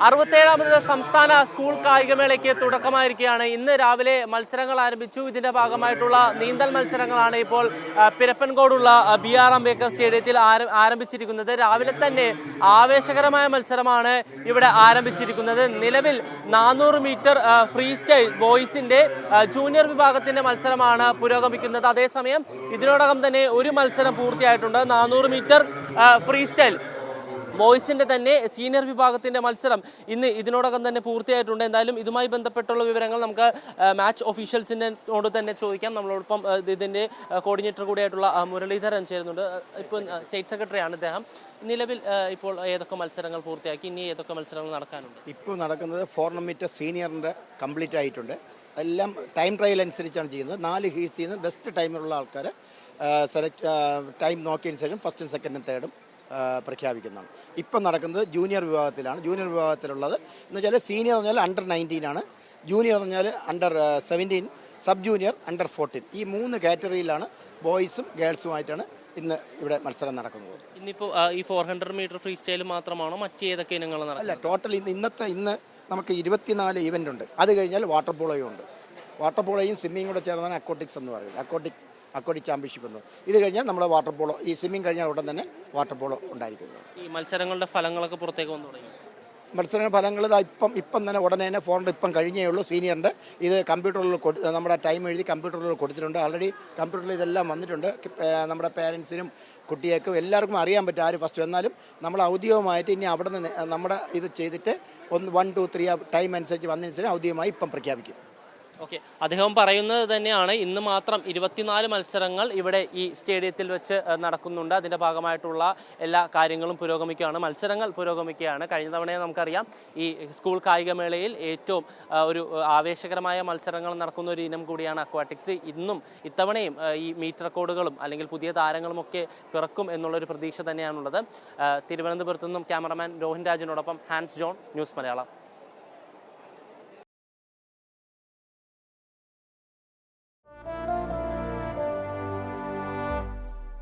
67ാമത് സംസ്ഥാന സ്കൂൾ കായികമേളയ്ക്ക് തുടക്കമായിരിക്കുകയാണ്. ഇന്ന് രാവിലെ മത്സരങ്ങൾ ആരംഭിച്ചു. ഇതിന്റെ ഭാഗമായിട്ടുള്ള നീന്തൽ മത്സരങ്ങളാണ് ഇപ്പോൾ പിരപ്പൻകോടുള്ള BR അംബേദ്കർ സ്റ്റേഡിയത്തിൽ ആരംഭിച്ചിരിക്കുന്നത്. രാവിലെ തന്നെ ആവേശകരമായ മത്സരമാണ് ഇവിടെ ആരംഭിച്ചിരിക്കുന്നത്. നിലവിൽ 400 മീറ്റർ ഫ്രീ സ്റ്റൈൽ ബോയ്സിന്റെ ജൂനിയർ വിഭാഗത്തിന്റെ മത്സരമാണ് പുരോഗമിക്കുന്നത്. അതേസമയം ഇതിനോടകം തന്നെ ഒരു മത്സരം പൂർത്തിയായിട്ടുണ്ട്. 400 മീറ്റർ ഫ്രീ സ്റ്റൈൽ ബോയ്സിന്റെ തന്നെ സീനിയർ വിഭാഗത്തിന്റെ മത്സരം ഇന്ന് ഇതിനോടകം തന്നെ പൂർത്തിയായിട്ടുണ്ട്. എന്തായാലും ഇതുമായി ബന്ധപ്പെട്ടുള്ള വിവരങ്ങൾ നമുക്ക് മാച്ച് ഒഫീഷ്യൽസിനോട് തന്നെ ചോദിക്കാം. നമ്മളോടൊപ്പം ഇതിന്റെ കോർഡിനേറ്റർ കൂടിയായിട്ടുള്ള മുരളീധരൻ ചേരുന്നുണ്ട്. ഇപ്പോൾ സ്റ്റേറ്റ് സെക്രട്ടറിയാണ് ഇദ്ദേഹം. നിലവിൽ ഇപ്പോൾ ഏതൊക്കെ മത്സരങ്ങൾ പൂർത്തിയാക്കി, ഇനി ഏതൊക്കെ മത്സരങ്ങൾ നടക്കാനുണ്ട്? ഇപ്പോൾ നടക്കുന്നത് 400 മീറ്റർ സീനിയറിന്റെ കംപ്ലീറ്റ് ആയിട്ടുണ്ട്. എല്ലാം ടൈം ട്രയൽ അനുസരിച്ചാണ് ചെയ്യുന്നത്. 4 ഹീറ്റ്സ് ചെയ്യുന്നത് ബെസ്റ്റ് ടൈമിലുള്ള ആൾക്കാർ ടൈം നോക്കിയതിന് ശേഷം ഫസ്റ്റും സെക്കൻഡും തേർഡും പ്രഖ്യാപിക്കുന്നതാണ്. ഇപ്പം നടക്കുന്നത് ജൂനിയർ വിഭാഗത്തിലാണ്. ജൂനിയർ വിഭാഗത്തിലുള്ളത് എന്ന് വെച്ചാൽ സീനിയർ എന്ന് പറഞ്ഞാൽ അണ്ടർ 19 ആണ്, ജൂനിയർ എന്ന് പറഞ്ഞാൽ അണ്ടർ 17, സബ് ജൂനിയർ അണ്ടർ 14. ഈ 3 കാറ്റഗറിയിലാണ് ബോയ്സും ഗേൾസുമായിട്ടാണ് ഇന്ന് ഇവിടെ മത്സരം നടക്കുന്നത്. ഇന്നിപ്പോൾ ഈ 400 മീറ്റർ ഫ്രീ സ്റ്റൈൽ മാത്രമാണോ, മറ്റേതൊക്കെ ഇനങ്ങൾ നടക്കും? അല്ല, ടോട്ടൽ ഇന്ന് നമുക്ക് 24 ഇവൻ്റ് ഉണ്ട്. അത് കഴിഞ്ഞാൽ വാട്ടർ പോളോയും ഉണ്ട്. വാട്ടർ പോളോയും സ്വിമ്മിങ് കൂടെ ചേർന്നാണ് അക്വാട്ടിക്സ് എന്ന് പറയുന്നത്. അക്വാട്ടിക് ചാമ്പ്യൻഷിപ്പ് എന്ന്. ഇത് കഴിഞ്ഞാൽ നമ്മുടെ വാട്ടർ പോളോ, ഈ സ്വിമ്മിങ് കഴിഞ്ഞാൽ ഉടൻ തന്നെ വാട്ടർ പോളോ ഉണ്ടായിരിക്കുന്നത്. ഈ മത്സരങ്ങളുടെ ഫലങ്ങളൊക്കെ പുറത്തേക്ക് വന്നു തുടങ്ങി. മത്സര ഫലങ്ങൾ ഇപ്പം തന്നെ ഉടനെ തന്നെ 400 ഇപ്പം കഴിഞ്ഞേ ഉള്ളൂ. സീനിയറിൻ്റെ ഇത് കമ്പ്യൂട്ടറിൽ നമ്മുടെ ടൈം എഴുതി കമ്പ്യൂട്ടറിൽ കൊടുത്തിട്ടുണ്ട്. ആൾറെഡി കമ്പ്യൂട്ടറിൽ ഇതെല്ലാം വന്നിട്ടുണ്ട്. നമ്മുടെ പേരൻസിനും കുട്ടികൾക്കും എല്ലാവർക്കും അറിയാൻ പറ്റും ആര് ഫസ്റ്റ്. എന്നാലും നമ്മൾ ഔദ്യോഗികമായിട്ട് ഇനി അവിടെ നിന്ന് നമ്മുടെ ഇത് ചെയ്തിട്ട് 1, 2, 3 ടൈം അനുസരിച്ച് വന്നതിനനുസരിച്ച് ഔദ്യോഗികമായി ഇപ്പം പ്രഖ്യാപിക്കും. ഓക്കെ, അദ്ദേഹം പറയുന്നത് തന്നെയാണ്. ഇന്ന് മാത്രം 24 മത്സരങ്ങൾ ഇവിടെ ഈ സ്റ്റേഡിയത്തിൽ വെച്ച് നടക്കുന്നുണ്ട്. അതിൻ്റെ ഭാഗമായിട്ടുള്ള എല്ലാ കാര്യങ്ങളും പുരോഗമിക്കുകയാണ്, മത്സരങ്ങൾ പുരോഗമിക്കുകയാണ്. കഴിഞ്ഞ തവണയെ നമുക്കറിയാം ഈ സ്കൂൾ കായികമേളയിൽ ഏറ്റവും ഒരു ആവേശകരമായ മത്സരങ്ങൾ നടക്കുന്ന ഒരു ഇനം കൂടിയാണ് അക്വാട്ടിക്സ്. ഇത്തവണയും ഈ മീറ്റ് റെക്കോർഡുകളും അല്ലെങ്കിൽ പുതിയ താരങ്ങളുമൊക്കെ പിറക്കും എന്നുള്ളൊരു പ്രതീക്ഷ തന്നെയാണുള്ളത്. തിരുവനന്തപുരത്തു നിന്നും ക്യാമറമാൻ രോഹിൻ രാജിനോടൊപ്പം ഹാൻസ് ജോൺ, ന്യൂസ് മലയാളം.